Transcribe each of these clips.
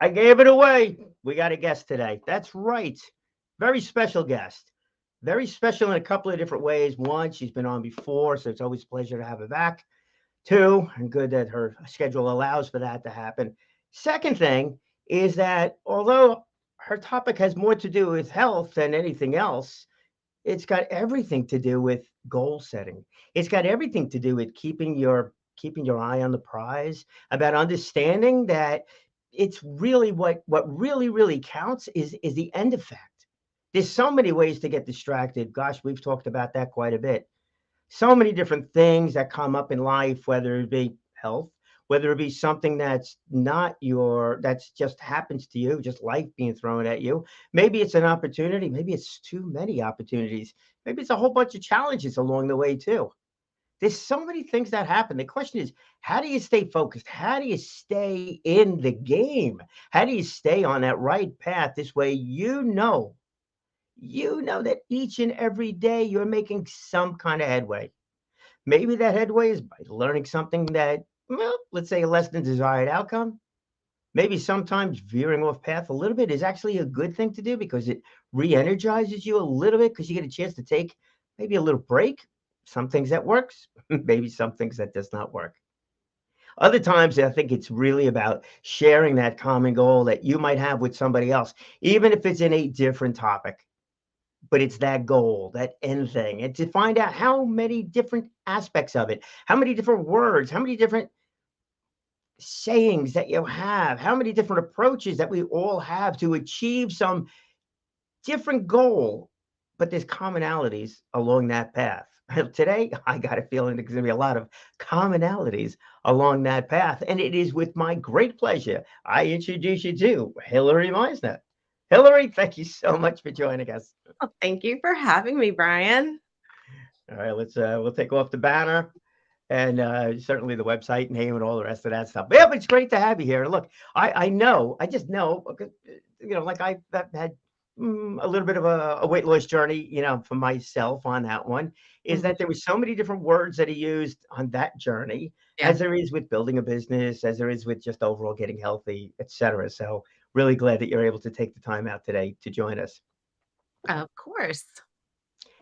I gave it away. We got a guest today. That's right. Very special guest. Very special in a couple of different ways. One, she's been on before, so it's always a pleasure to have her back. Two, and good that her schedule allows for that to happen. Second thing is that although her topic has more to do with health than anything else, it's got everything to do with goal setting. It's got everything to do with keeping your eye on the prize, about understanding that it's really what really counts is the end effect. There's so many ways to get distracted. Gosh, we've talked about that quite a bit. So many different things that come up in life, whether it be health, whether it be something that's not that's just happens to you, just life being thrown at you. Maybe it's an opportunity, maybe it's too many opportunities, maybe it's a whole bunch of challenges along the way too. There's so many things that happen. The question is, how do you stay focused? How do you stay in the game? How do you stay on that right path? This way, you know that each and every day you're making some kind of headway. Maybe that headway is by learning something that, well, let's say a less than desired outcome. Maybe sometimes veering off path a little bit is actually a good thing to do because it re-energizes you a little bit because you get a chance to take maybe a little break. Some things that works, maybe some things that does not work. Other times, I think it's really about sharing that common goal that you might have with somebody else, even if it's in a different topic. But it's that goal, that end thing, and to find out how many different aspects of it, how many different words, how many different sayings that you have, how many different approaches that we all have to achieve some different goal, but there's commonalities along that path. Today, I got a feeling there's going to be a lot of commonalities along that path, and it is with my great pleasure I introduce you to Hillary Meisner. Hillary, thank you so much for joining us. Well, thank you for having me, Brian. All right, we'll take off the banner and certainly the website name and all the rest of that stuff. But yeah, but it's great to have you here. Look, I just know, like I've had a little bit of a weight loss journey, for myself on that one. Is Mhm. that there were so many different words that he used on that journey, Yeah, as there is with building a business, as there is with just overall getting healthy, etc. So really glad that you're able to take the time out today to join us. of course.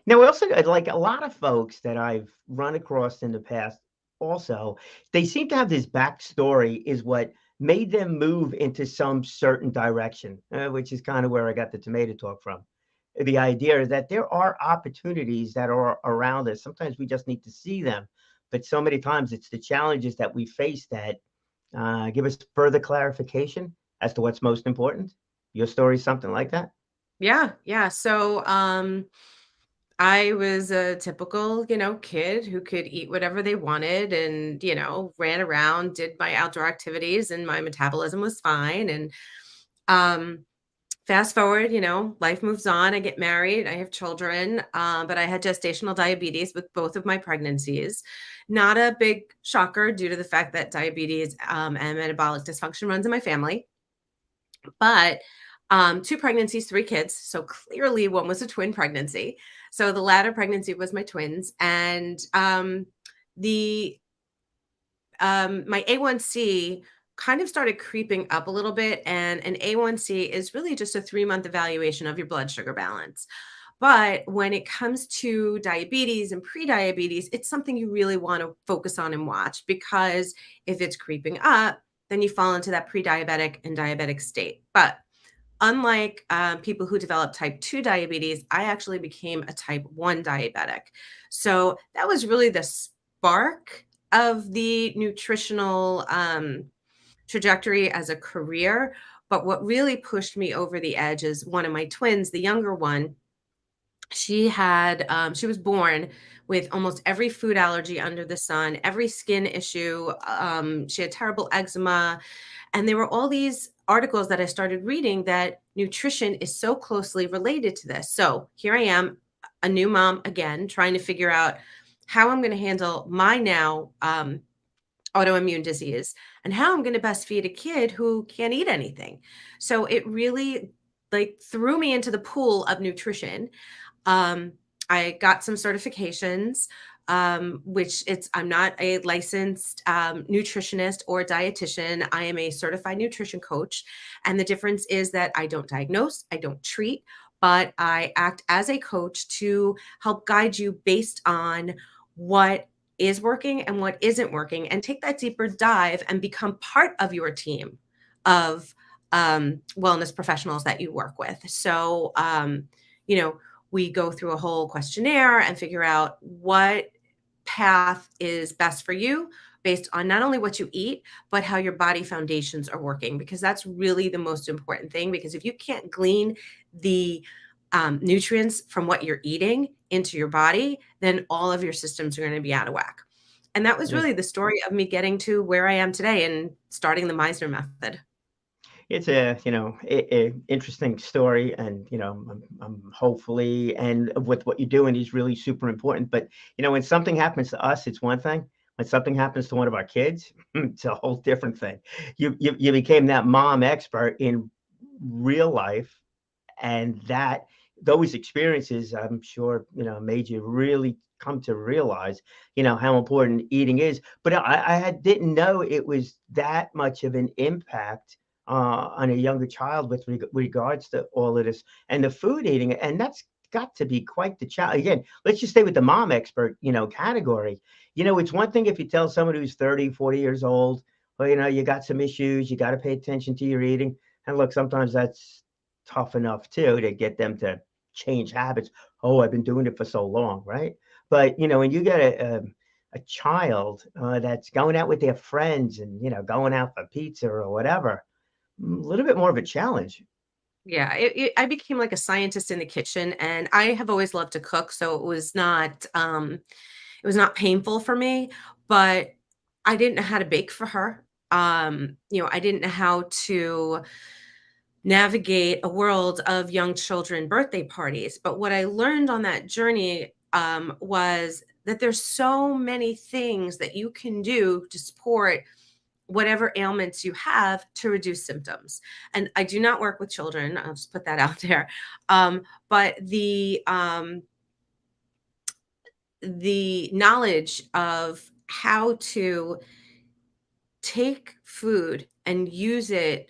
Now, also, like a lot of folks that I've run across in the past, also, they seem to have this backstory, is what made them move into some certain direction, which is kind of where I got the tomato talk from. The idea is that there are opportunities that are around us. Sometimes we just need to see them, but so many times it's the challenges that we face that give us further clarification as to what's most important. Your story is something like that. Yeah, yeah. I was a typical, kid who could eat whatever they wanted and, ran around, did my outdoor activities, and my metabolism was fine. And um, fast forward, life moves on. I get married, I have children, but I had gestational diabetes with both of my pregnancies. Not a big shocker due to the fact that diabetes and metabolic dysfunction runs in my family. But two pregnancies, three kids. So clearly, one was a twin pregnancy. So the latter pregnancy was my twins, and the my A1C kind of started creeping up a little bit. And an A1C is really just a 3-month evaluation of your blood sugar balance. But when it comes to diabetes and prediabetes, it's something you really want to focus on and watch, because if it's creeping up, then you fall into that pre-diabetic and diabetic state. But unlike people who develop type 2 diabetes, I actually became a type 1 diabetic. So that was really the spark of the nutritional trajectory as a career. But what really pushed me over the edge is one of my twins, the younger one. She was born with almost every food allergy under the sun, every skin issue. She had terrible eczema, and there were all these articles that I started reading that nutrition is so closely related to this. So here I am, a new mom again, trying to figure out how I'm going to handle my now autoimmune disease and how I'm going to best feed a kid who can't eat anything. So it really like threw me into the pool of nutrition. um, I got some certifications. which I'm not a licensed nutritionist or dietitian. I am a certified nutrition coach. And the difference is that I don't diagnose, I don't treat, but I act as a coach to help guide you based on what is working and what isn't working, and take that deeper dive and become part of your team of wellness professionals that you work with. So, you know, we go through a whole questionnaire and figure out what path is best for you based on not only what you eat, but how your body foundations are working, because that's really the most important thing. Because if you can't glean the nutrients from what you're eating into your body, then all of your systems are going to be out of whack. And that was Yeah. really the story of me getting to where I am today and starting the Meisner method. It's a, a interesting story, and I'm hopefully, and with what you're doing is really super important. But when something happens to us, it's one thing. When something happens to one of our kids, it's a whole different thing. You became that mom expert in real life, and those experiences, I'm sure, made you really come to realize, how important eating is. But didn't know it was that much of an impact on a younger child with regards to all of this and the food eating, and that's got to be quite the challenge. Again, let's just stay with the mom expert, category. It's one thing if you tell someone who's 30, 40 years old, well, you got some issues, you got to pay attention to your eating. And look, sometimes that's tough enough too to get them to change habits. Oh, I've been doing it for so long, right? But when you get a child that's going out with their friends and going out for pizza or whatever, a little bit more of a challenge. Yeah, I became like a scientist in the kitchen, and I have always loved to cook, so it was not painful for me, but I didn't know how to bake for her. I didn't know how to navigate a world of young children birthday parties. But what I learned on that journey was that there's so many things that you can do to support whatever ailments you have to reduce symptoms. And I do not work with children. I'll just put that out there. But the knowledge of how to take food and use it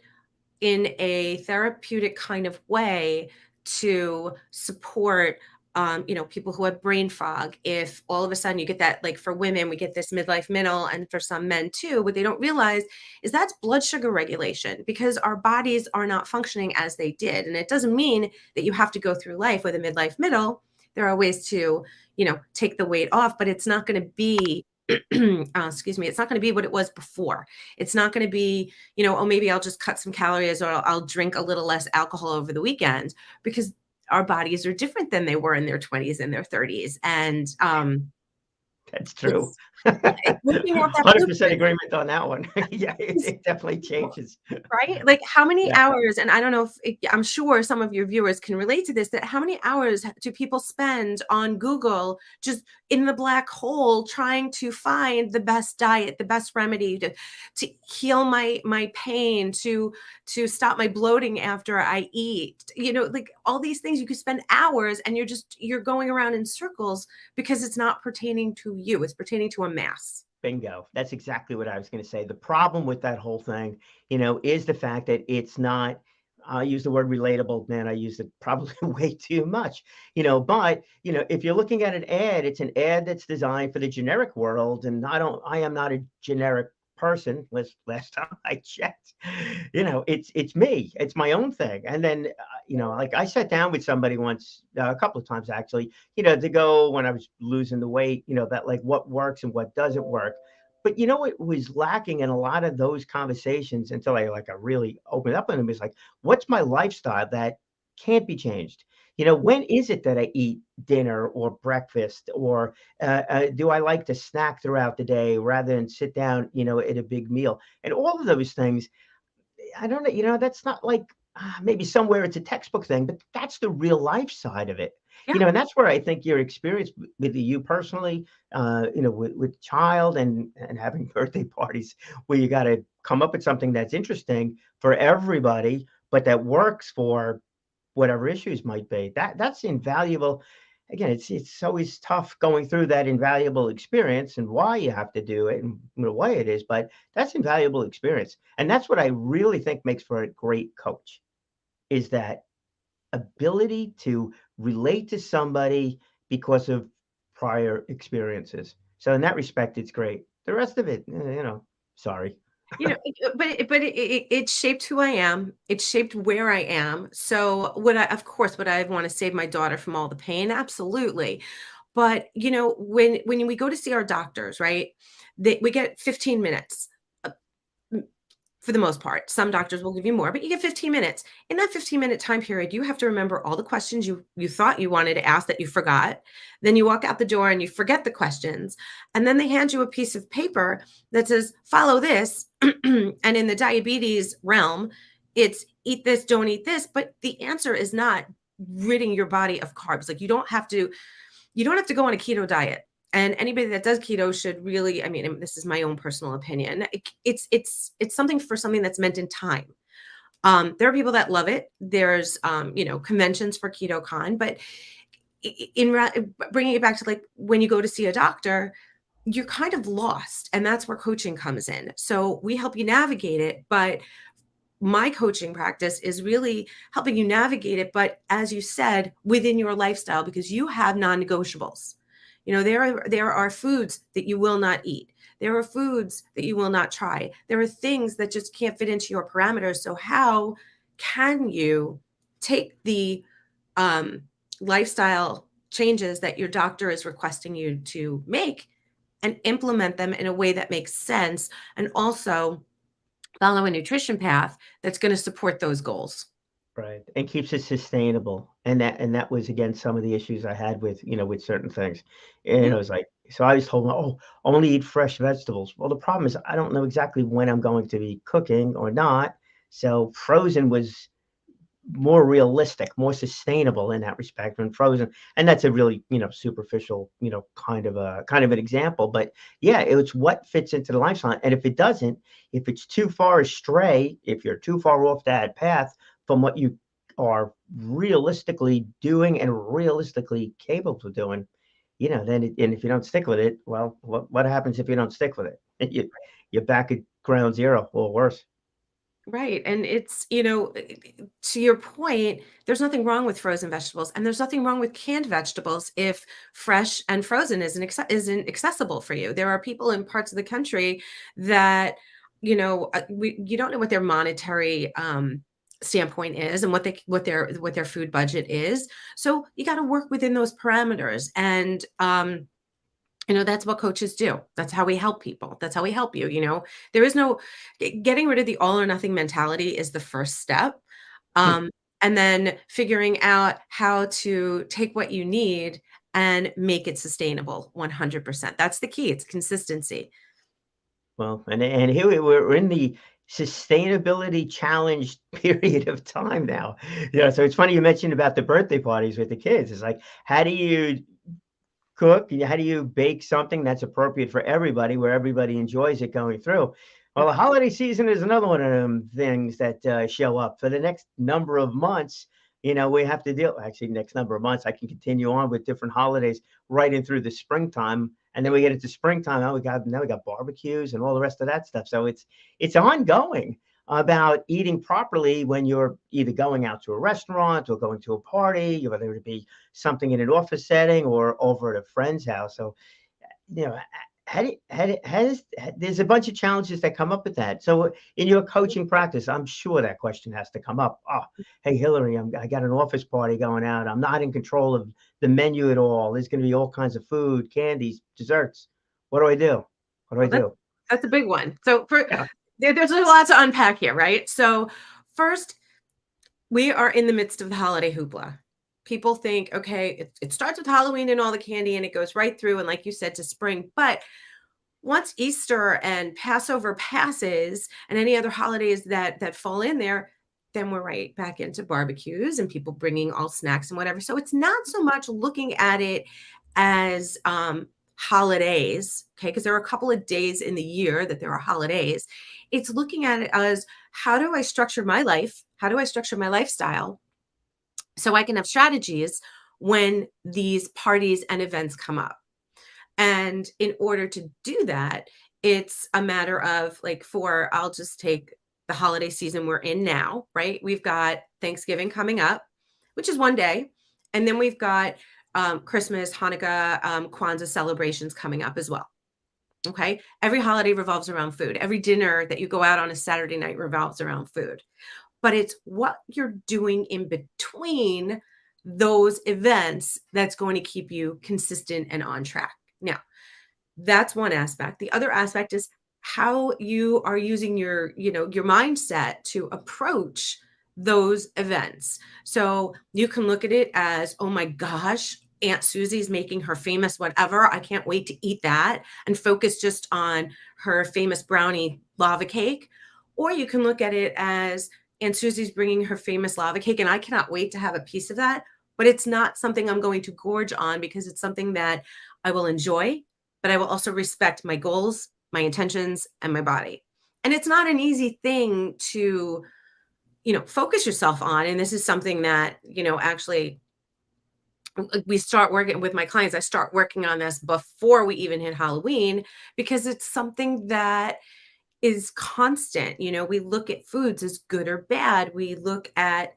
in a therapeutic kind of way to support people who have brain fog. If all of a sudden you get that, like for women we get this midlife middle, and for some men too, what they don't realize is that's blood sugar regulation, because our bodies are not functioning as they did. And it doesn't mean that you have to go through life with a midlife middle. There are ways to take the weight off, but it's not going to be excuse me, it's not going to be what it was before. It's not going to be, oh, maybe I'll just cut some calories, or I'll drink a little less alcohol over the weekend, because our bodies are different than they were in their 20s and their 30s. And That's true. it's, yeah, it's working out that 100% blueprint. agreement on that one. Yeah, it definitely changes. Right? Like how many Yeah. hours, and I don't know if I'm sure some of your viewers can relate to this, that how many hours do people spend on Google just in the black hole trying to find the best diet, the best remedy to heal my pain, to stop my bloating after I eat. Like all these things, you could spend hours, and you're going around in circles because it's not pertaining to you. It's pertaining to a mass. Bingo. That's exactly what I was going to say. The problem with that whole thing, is the fact that it's not, I use the word relatable, man. I use it probably way too much, but, if you're looking at an ad, it's an ad that's designed for the generic world. And I am not a generic person. Last time I checked, it's me, it's my own thing. And then, like I sat down with somebody once, a couple of times actually, to go when I was losing the weight, that like what works and what doesn't work. But it was lacking in a lot of those conversations until I really opened up on them. It's like, what's my lifestyle that can't be changed? When is it that I eat dinner or breakfast, or do I like to snack throughout the day rather than sit down, at a big meal? And all of those things, I don't know, that's not like maybe somewhere it's a textbook thing, but that's the real life side of it. Yeah. And that's where I think your experience with you personally, with child and having birthday parties where you got to come up with something that's interesting for everybody, but that works for whatever issues might be. That's invaluable. again, it's always tough going through that invaluable experience and why you have to do it and the way it is, but that's invaluable experience. And that's what I really think makes for a great coach is that ability to relate to somebody because of prior experiences. So in that respect, it's great. The rest of it, sorry. It shaped who I am. It shaped where I am. So would I want to save my daughter from all the pain? Absolutely. But when we go to see our doctors, right? We get 15 minutes. uh, for the most part. Some doctors will give you more, but you get 15 minutes. In that 15-minute time period, you have to remember all the questions you thought you wanted to ask that you forgot. Then you walk out the door and you forget the questions. And then they hand you a piece of paper that says, follow this. And in the diabetes realm, it's eat this, don't eat this. But the answer is not ridding your body of carbs. Like you don't have to go on a keto diet. And anybody that does keto should really, I mean, this is my own personal opinion. It's something that's meant in time. There are people that love it. There's conventions for KetoCon, but bringing it back to like when you go to see a doctor, you're kind of lost, and that's where coaching comes in. So we help you navigate it, but my coaching practice is really helping you navigate it, but as you said, within your lifestyle, because you have non-negotiables. There are foods that you will not eat. There are foods that you will not try. There are things that just can't fit into your parameters. So how can you take the lifestyle changes that your doctor is requesting you to make and implement them in a way that makes sense, and also follow a nutrition path that's going to support those goals? Right, and keeps it sustainable, and that was, again, some of the issues I had with, with certain things, and Yeah. it was like so I was told, "Oh, only eat fresh vegetables." Well, the problem is I don't know exactly when I'm going to be cooking or not, so frozen was more realistic, more sustainable in that respect when frozen. And that's a really, superficial, kind of an example. But yeah, it's what fits into the lifestyle. And if it doesn't, if it's too far astray, if you're too far off that path from what you are realistically doing and realistically capable of doing, and if you don't stick with it, well, what happens if you don't stick with it? You're back at ground zero or worse. Right. And to your point, there's nothing wrong with frozen vegetables, and there's nothing wrong with canned vegetables if fresh and frozen isn't accessible for you. There are people in parts of the country that, you don't know what their monetary standpoint is, and what their food budget is. So you got to work within those parameters. And that's what coaches do. That's how we help people. That's how we help you. There is no getting rid of the all or nothing mentality is the first step. Um, and then figuring out how to take what you need and make it sustainable 100%. That's the key. It's consistency. Well, and here we're in the sustainability challenge period of time now. Yeah, so it's funny you mentioned about the birthday parties with the kids. It's like, how do you cook? How do you bake something that's appropriate for everybody, where everybody enjoys it going through? Well, the holiday season is another one of them things that show up for the next number of months. We have to deal. Actually, next number of months, I can continue on with different holidays right in through the springtime, and then we get into springtime. Now we got barbecues and all the rest of that stuff. So it's ongoing about eating properly when you're either going out to a restaurant or going to a party, whether it be something in an office setting or over at a friend's house. So, you know, there's a bunch of challenges that come up with that. So, in your coaching practice, I'm sure that question has to come up. Oh, hey, Hillary, I got an office party going out. I'm not in control of the menu at all. There's going to be all kinds of food, candies, desserts. What do I do? What do I Well, do? that's a big one. So Yeah. there's a lot to unpack here, right? So first, we are in the midst of the holiday hoopla. People think, okay, it starts with Halloween and all the candy, and it goes right through, and like you said, to spring. But once Easter and Passover passes, and any other holidays that fall in there, then we're right back into barbecues and people bringing all snacks and whatever. So it's not so much looking at it as holidays, okay? Because there are a couple of days in the year that there are holidays. It's looking at it as, how do I structure my life? How do I structure my lifestyle so I can have strategies when these parties and events come up. And in order to do that, it's a matter of like, I'll just take the holiday season we're in now, right? We've got Thanksgiving coming up, which is one day. And then we've got Christmas, Hanukkah, Kwanzaa celebrations coming up as well. Okay. Every holiday revolves around food. Every dinner that you go out on a Saturday night revolves around food. But it's what you're doing in between those events that's going to keep you consistent and on track. Now, that's one aspect. The other aspect is how you are using your mindset to approach those events. So you can look at it as, oh my gosh, Aunt Susie's making her famous whatever. I can't wait to eat that, and focus just on her famous brownie lava cake. Or you can look at it as Aunt Susie's bringing her famous lava cake, and I cannot wait to have a piece of that. But it's not something I'm going to gorge on because it's something that I will enjoy, but I will also respect my goals, my intentions, and my body. And it's not an easy thing to, focus yourself on. And this is something that, actually we start working with my clients. I start working on this before we even hit Halloween, because it's something that is constant. We look at foods as good or bad. We look at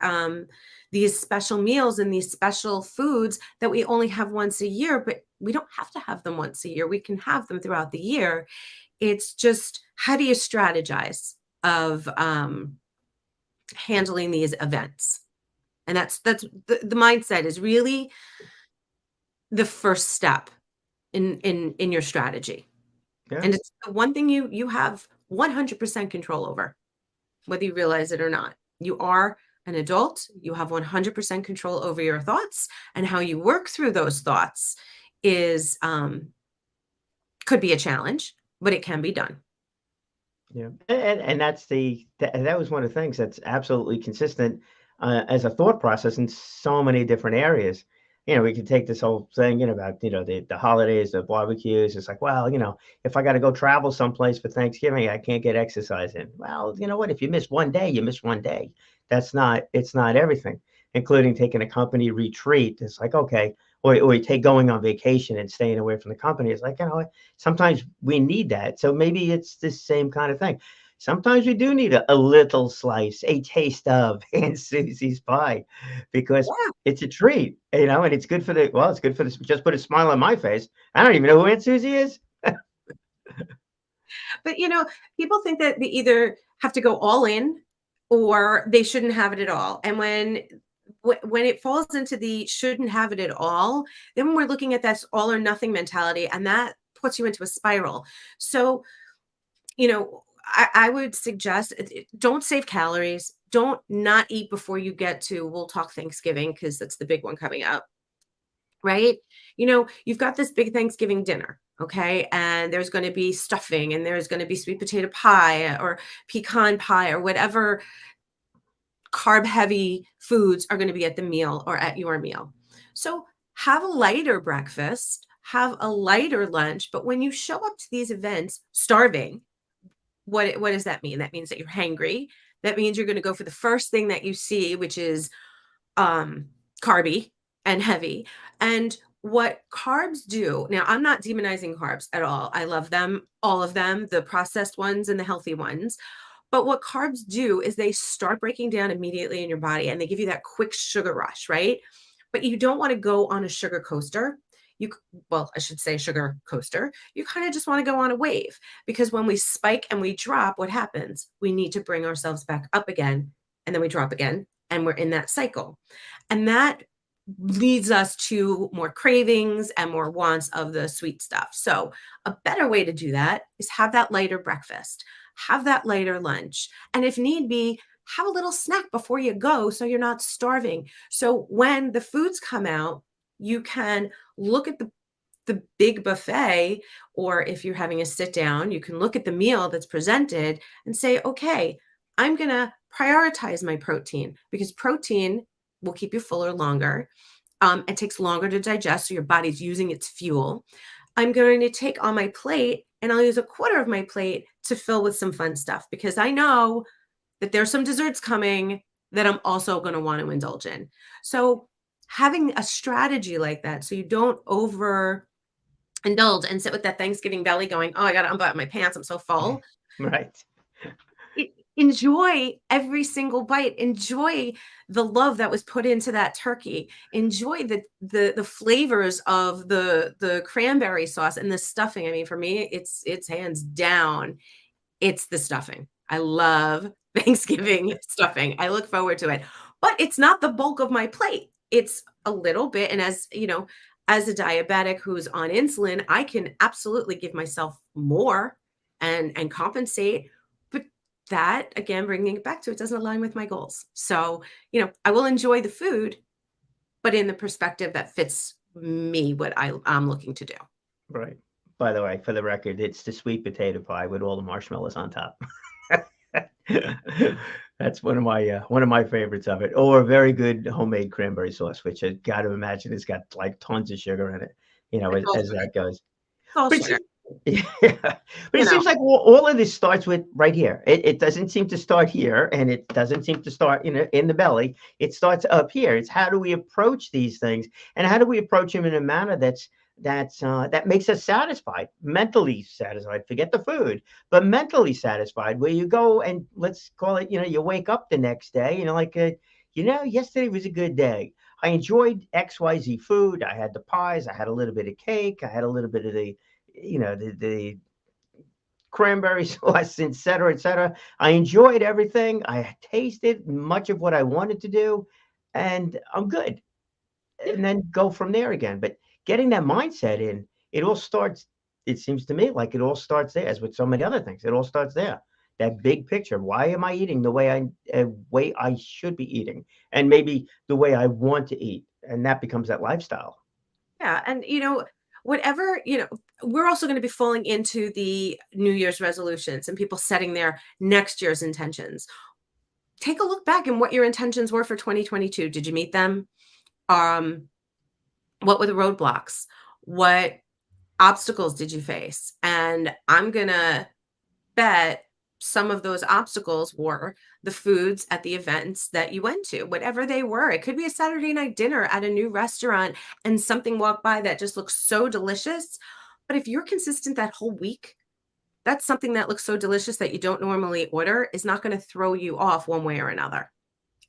these special meals and these special foods that we only have once a year, but we don't have to have them once a year. We can have them throughout the year. It's just, how do you strategize of handling these events? And that's the mindset is really the first step in your strategy. Yeah. And it's the one thing you have 100% control over, whether you realize it or not. You are an adult. You have 100% control over your thoughts, and how you work through those thoughts is could be a challenge, but it can be done. Yeah, and that was one of the things that's absolutely consistent as a thought process in so many different areas. We could take this whole thing, about the holidays, the barbecues. It's like, well, if I got to go travel someplace for Thanksgiving, I can't get exercise in. Well, you know what? If you miss one day, you miss one day. It's not everything, including taking a company retreat. It's like, okay, or you take going on vacation and staying away from the company. It's like, sometimes we need that. So maybe it's the same kind of thing. Sometimes we do need a little slice, a taste of Aunt Susie's pie, because Yeah. it's a treat, and it's good for it's good for just put a smile on my face. I don't even know who Aunt Susie is. But people think that they either have to go all in or they shouldn't have it at all. And when it falls into the shouldn't have it at all, then we're looking at that all or nothing mentality, and that puts you into a spiral. So, I would suggest, don't save calories. Don't not eat before you get to, we'll talk Thanksgiving, because that's the big one coming up, right? You've got this big Thanksgiving dinner, okay? And there's going to be stuffing, and there's going to be sweet potato pie or pecan pie or whatever carb heavy foods are going to be at the meal or at your meal. So have a lighter breakfast, have a lighter lunch. But when you show up to these events starving, what does that mean? That means that you're hangry. That means you're going to go for the first thing that you see, which is carby and heavy. And what carbs do, now I'm not demonizing carbs at all. I love them, all of them, the processed ones and the healthy ones. But what carbs do is they start breaking down immediately in your body, and they give you that quick sugar rush, right? But you don't want to go on a sugar coaster. I should say sugar coaster. You kind of just want to go on a wave, because when we spike and we drop, what happens? We need to bring ourselves back up again, and then we drop again, and we're in that cycle. And that leads us to more cravings and more wants of the sweet stuff. So a better way to do that is have that lighter breakfast, have that lighter lunch, and if need be, have a little snack before you go so you're not starving. So when the foods come out, you can look at the big buffet, or if you're having a sit down, you can look at the meal that's presented and say, okay, I'm going to prioritize my protein, because protein will keep you fuller longer. It takes longer to digest, so your body's using its fuel. I'm going to take on my plate, and I'll use a quarter of my plate to fill with some fun stuff, because I know that there's some desserts coming that I'm also going to want to indulge in. So having a strategy like that so you don't over indulge and sit with that Thanksgiving belly going, oh, I got to unbutton my pants. I'm so full. Right. Enjoy every single bite. Enjoy the love that was put into that turkey. Enjoy the flavors of the cranberry sauce and the stuffing. I mean, for me, it's hands down, it's the stuffing. I love Thanksgiving stuffing. I look forward to it, but it's not the bulk of my plate. It's a little bit, and as you know, as a diabetic who's on insulin, I can absolutely give myself more and compensate, but that again, bringing it back to it doesn't align with my goals. So, I will enjoy the food, but in the perspective that fits me, what I'm looking to do. Right. By the way, for the record, it's the sweet potato pie with all the marshmallows on top. That's one of my favorites of it. Or a very good homemade cranberry sauce, which I got to imagine has got like tons of sugar in it, It's all as sugar. that goes. It's all But it sugar. seems, yeah, but You it know, seems like all of this starts with right here. It doesn't seem to start here, and it doesn't seem to start in the belly. It starts up here. It's how do we approach these things, and how do we approach them in a manner that makes us satisfied, mentally satisfied. Forget the food, but mentally satisfied. Where you go and let's call it, you wake up the next day, like, yesterday was a good day. I enjoyed XYZ food. I had the pies. I had a little bit of cake. I had a little bit of the cranberry sauce, et cetera, et cetera. I enjoyed everything. I tasted much of what I wanted to do, and I'm good. yeah, And then go from there again. But getting that mindset in, it all starts. It seems to me like it all starts there, as with so many other things. It all starts there. That big picture. Why am I eating the way I should be eating, and maybe the way I want to eat, and that becomes that lifestyle. yeah, and whatever, we're also going to be falling into the New Year's resolutions and people setting their next year's intentions. Take a look back and what your intentions were for 2022. Did you meet them? Um, what were the roadblocks? What obstacles did you face? And I'm gonna bet some of those obstacles were the foods at the events that you went to, whatever they were. It could be a Saturday night dinner at a new restaurant and something walked by that just looks so delicious. But if you're consistent that whole week, that's something that looks so delicious that you don't normally order is not going to throw you off one way or another.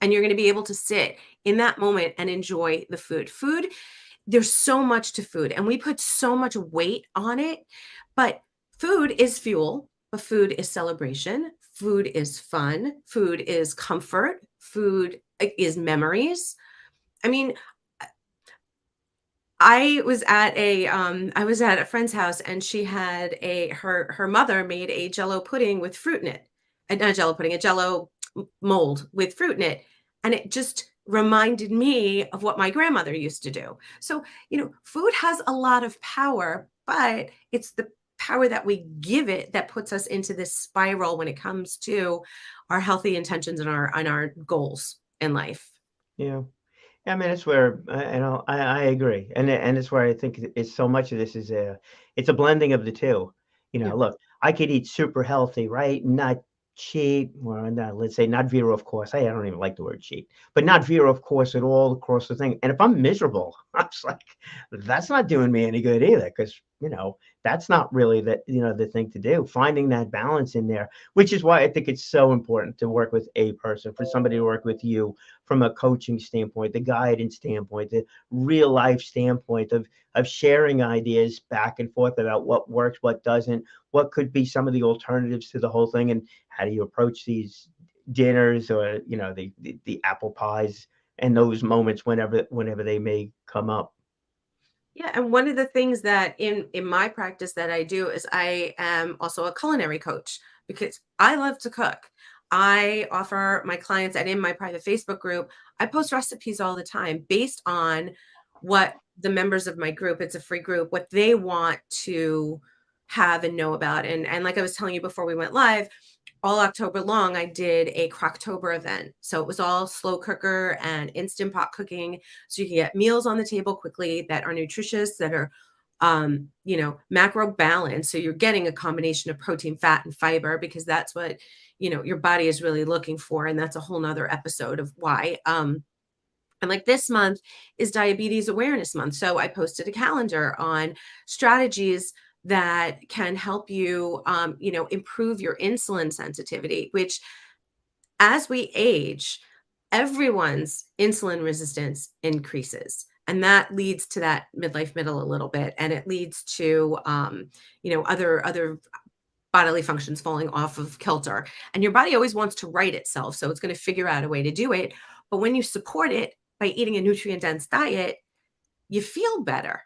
And you're going to be able to sit in that moment and enjoy the food. Food, there's so much to food, and we put so much weight on it, but food is fuel, but food is celebration, food is fun, food is comfort, food is memories. I mean, I was at a friend's house and she had her mother made a jello pudding with fruit in it. Not a jello pudding, a jello mold with fruit in it. And it just reminded me of what my grandmother used to do. So, food has a lot of power, but it's the power that we give it that puts us into this spiral when it comes to our healthy intentions and our goals in life. Yeah. I mean, it's where I agree, and it's where I think it's so much of this is it's a blending of the two. Yeah. Look, I could eat super healthy, right? Not cheat, well, not, let's say not veer off course. I don't even like the word cheat, but not veer off course at all across the thing. And if I'm miserable, I'm just like, that's not doing me any good either, because that's not really the thing to do. Finding that balance in there, which is why I think it's so important to work with a person, for somebody to work with you from a coaching standpoint, the guidance standpoint, the real life standpoint of sharing ideas back and forth about what works, what doesn't, what could be some of the alternatives to the whole thing, and how do you approach these dinners, or the apple pies and those moments whenever they may come up. Yeah, and one of the things that in my practice that I do is I am also a culinary coach because I love to cook. I offer my clients and in my private Facebook group, I post recipes all the time based on what the members of my group, it's a free group, what they want to have and know about. And like I was telling you before we went live, all October long, I did a Crocktober event. So it was all slow cooker and instant pot cooking. So you can get meals on the table quickly that are nutritious, that are, macro balanced. So you're getting a combination of protein, fat, and fiber because that's what, your body is really looking for. And that's a whole nother episode of why. And like this month is Diabetes Awareness Month. So I posted a calendar on strategies that can help you, improve your insulin sensitivity, which as we age, everyone's insulin resistance increases. And that leads to that midlife middle a little bit. And it leads to, other bodily functions falling off of kilter. And your body always wants to right itself. So it's going to figure out a way to do it. But when you support it by eating a nutrient dense diet, you feel better.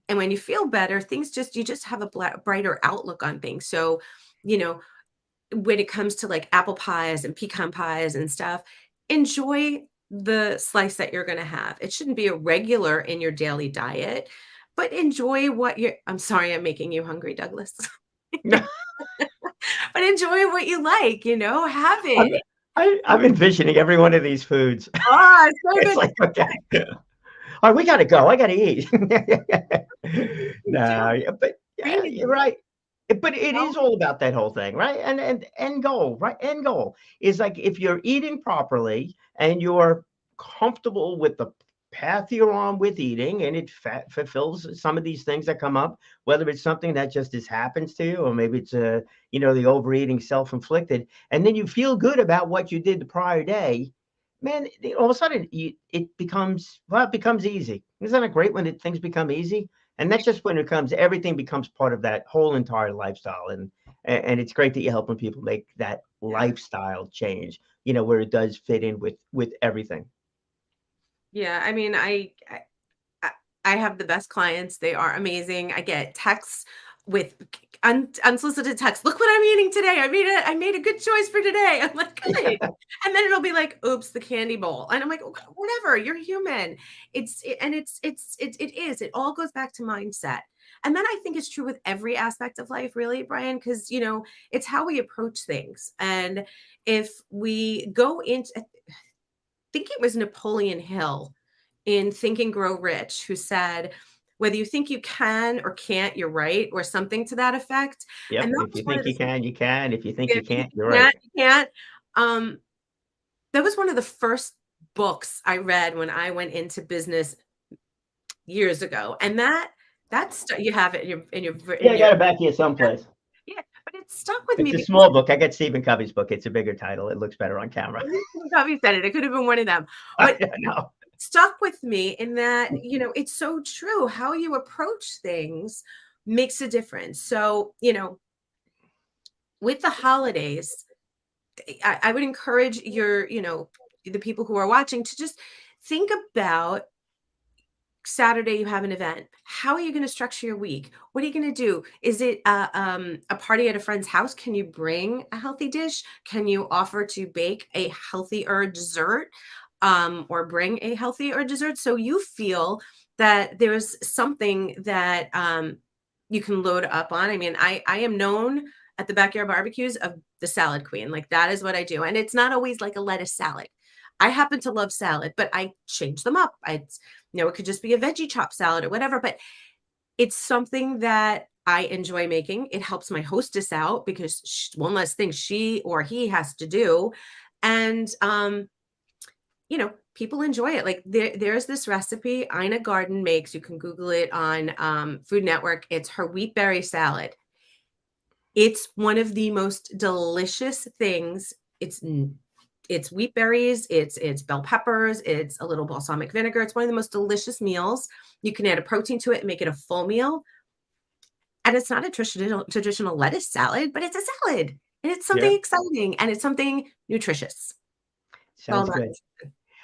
And when you feel better, you just have a brighter outlook on things. So, you know, when it comes to like apple pies and pecan pies and stuff, enjoy the slice that you're going to have. It shouldn't be a regular in your daily diet, but enjoy I'm sorry, I'm making you hungry, Douglas. But enjoy what you like, have I'm, it. I'm envisioning every one of these foods. Oh, it's so It's good. like, okay. All right, we gotta go. I gotta eat. Enjoy No, yeah, but yeah, you're freely, right. But it is all about that whole thing, right? And end goal, right? End goal is like if you're eating properly and you're comfortable with the path you're on with eating, and it fulfills some of these things that come up, whether it's something that just happens to you, or maybe it's the overeating self-inflicted, and then you feel good about what you did the prior day. Man, all of a sudden it becomes easy. Isn't it great when things become easy? And that's just when everything becomes part of that whole entire lifestyle. And it's great that you're helping people make that yeah. lifestyle change, where it does fit in with everything. Yeah, I mean, I I have the best clients. They are amazing. I get texts with unsolicited texts. Look what I'm eating today. I made a good choice for today. I'm like, good. And then it'll be like, oops, the candy bowl. And I'm like, "Okay, whatever. You're human. It is. It all goes back to mindset. And then I think it's true with every aspect of life, really, Brian, because it's how we approach things. And if we go into, I think it was Napoleon Hill in Think and Grow Rich, who said, whether you think you can or can't, you're right, or something to that effect. And Yep. that If was you one of think the you can, you can. If you think you if you think can't, you're you right. can't, you can't. Um, that was one of the first books I read when I went into business years ago. And you have it Yeah, in I your got it back here someplace. yeah, but it stuck with It's me a because small book. I got Stephen Covey's book. It's a bigger title. It looks better on camera. Covey said it. It could have been one of them. I But know. stuck with me in that, it's so true. How you approach things makes a difference. So, with the holidays, I would encourage the people who are watching to just think about Saturday, you have an event. How are you going to structure your week? What are you going to do? Is it a party at a friend's house? Can you bring a healthy dish? Can you offer to bake a healthier dessert, or bring a healthier dessert so you feel that there's something that you can load up on? I mean, I am known at the backyard barbecues of the salad queen. Like that is what I do, and it's not always like a lettuce salad. I happen to love salad, but I change them up. It could just be a veggie chop salad or whatever, but it's something that I enjoy making. It helps my hostess out because one less thing she or he has to do. And, people enjoy it. Like there's this recipe Ina Garden makes. You can Google it on Food Network. It's her wheat berry salad. It's one of the most delicious things. It's wheat berries, it's bell peppers, it's a little balsamic vinegar. It's one of the most delicious meals. You can add a protein to it and make it a full meal. And it's not a traditional lettuce salad, but it's a salad. And it's Yeah, something exciting and it's something nutritious. Well, sounds good.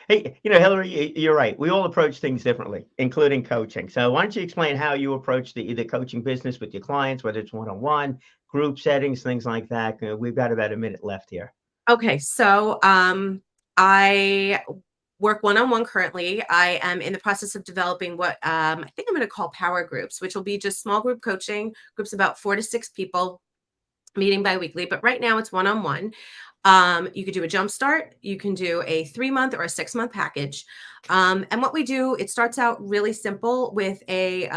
Hey, Hillary, you're right. We all approach things differently, including coaching. So why don't you explain how you approach the coaching business with your clients, whether it's one-on-one, group settings, things like that. We've got about a minute left here. okay, so I work one-on-one currently. I am in the process of developing what I think I'm going to call power groups, which will be just small group coaching, groups about 4 to 6 people meeting biweekly. But right now it's one-on-one. You could do a jump start. You can do a 3-month or a 6-month package. And what we do, it starts out really simple with a,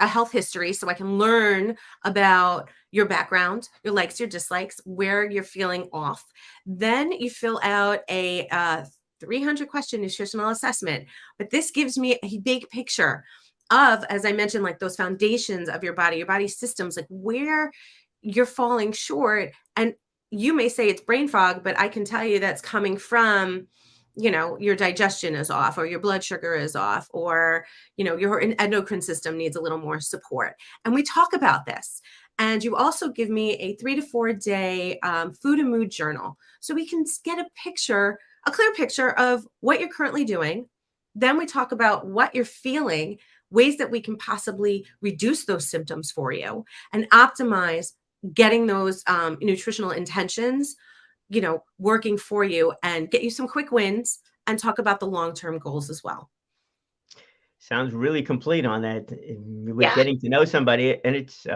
a health history so I can learn about your background, your likes, your dislikes, where you're feeling off. Then you fill out a 300-question nutritional assessment. But this gives me a big picture of, as I mentioned, like those foundations of your body systems, like where you're falling short. And you may say it's brain fog, but I can tell you that's coming from, your digestion is off, or your blood sugar is off, or, your endocrine system needs a little more support. And we talk about this. And you also give me a 3 to 4 day food and mood journal. So we can get a clear picture of what you're currently doing. Then we talk about what you're feeling, ways that we can possibly reduce those symptoms for you and optimize getting those nutritional intentions, working for you, and get you some quick wins, and talk about the long-term goals as well. Sounds really complete on that with Yeah. getting to know somebody, and it's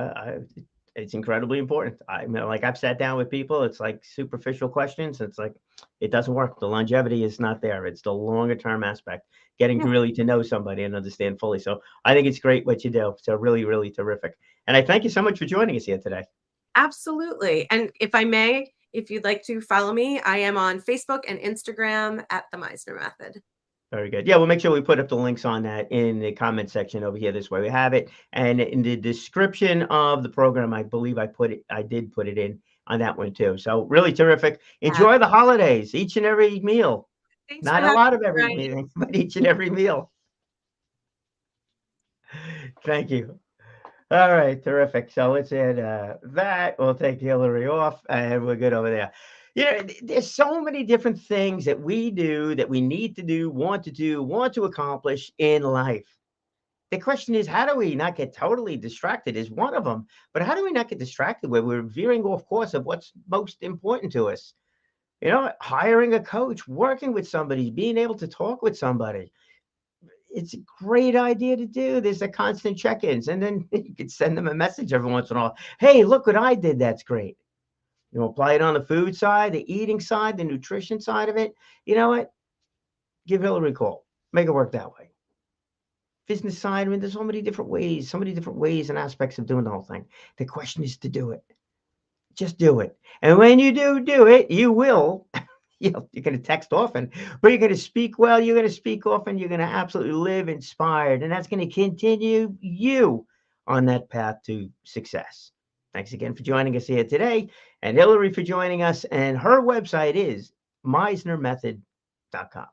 incredibly important. I mean, like I've sat down with people, it's like superficial questions. It's like it doesn't work. The longevity is not there. It's the longer term aspect, getting to Yeah, really to know somebody and understand fully. So I think it's great what you do. So really, really terrific. And I thank you so much for joining us here today. absolutely. And if I may, if you'd like to follow me, I am on Facebook and Instagram at the Meisner Method. Very good. Yeah, we'll make sure we put up the links on that in the comment section over here. This way we have it. And in the description of the program, I believe I did put it in on that one too. So really terrific. Yeah. Enjoy the holidays, each and every meal. Thanks for Not a having lot of me, every Brian. meal, but each and every meal. Thank you. All right, terrific. So let's add that. We'll take Hillary off and we're good over there. There's so many different things that we do that we need to do, want to accomplish in life. The question is, how do we not get totally distracted is one of them, but how do we not get distracted where we're veering off course of what's most important to us? Hiring a coach, working with somebody, being able to talk with somebody. It's a great idea to do. There's a constant check-ins, and then you could send them a message every once in a while. Hey, look what I did. That's great. Apply it on the food side, the eating side, the nutrition side of it. You know what? Give Hillary a call. Make it work that way. Business side, I mean, there's so many different ways and aspects of doing the whole thing. The question is to do it. Just do it. And when you do it, you will. You're going to text often, but you're going to speak well. You're going to speak often. You're going to absolutely live inspired. And that's going to continue you on that path to success. Thanks again for joining us here today. And Hillary for joining us. And her website is meisnermethod.com.